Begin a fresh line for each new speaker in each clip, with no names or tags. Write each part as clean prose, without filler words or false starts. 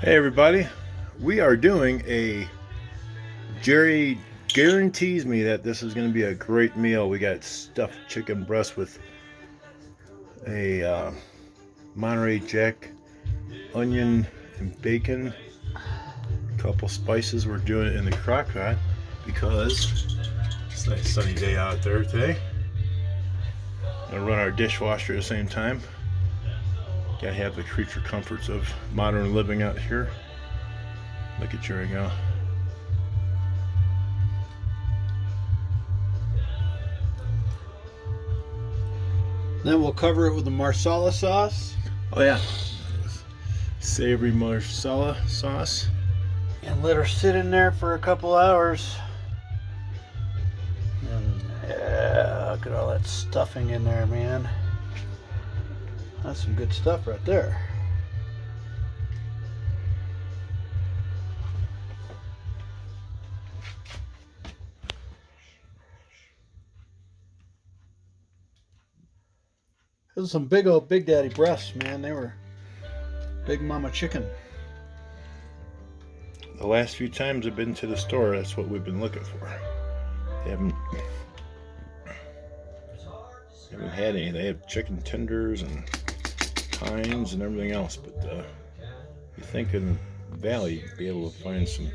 Hey everybody, we are doing a Jerry guarantees me that this is going to be a great meal. We got stuffed chicken breast with a Monterey Jack, onion and bacon, a couple spices. We're doing it in the crock pot because it's a nice sunny day out there today. Gonna run our dishwasher at the same time. Gotta have the creature comforts of modern living out here. Look at Jerry go.
Then we'll cover it with the marsala sauce.
Oh yeah, savory marsala sauce.
And let her sit in there for a couple hours. And yeah, look at all that stuffing in there, man. That's some good stuff right there. Those are some big old Big Daddy breasts, man. They were big mama chicken.
The last few times I've been to the store, that's what we've been looking for. They haven't had any. They have chicken tenders and tines and everything else, but you think in the valley you'd be able to find some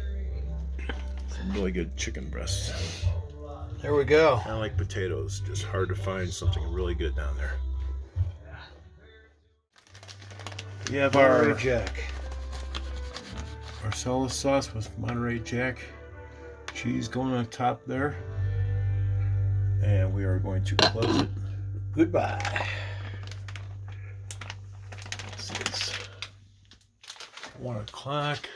really good chicken breasts.
There we go.
Kind of like potatoes, just hard to find something really good down there. We have
Monterey
our
Jack.
marsala sauce with Monterey Jack cheese going on top there, and we are going to close it.
Goodbye.
It's 1 o'clock.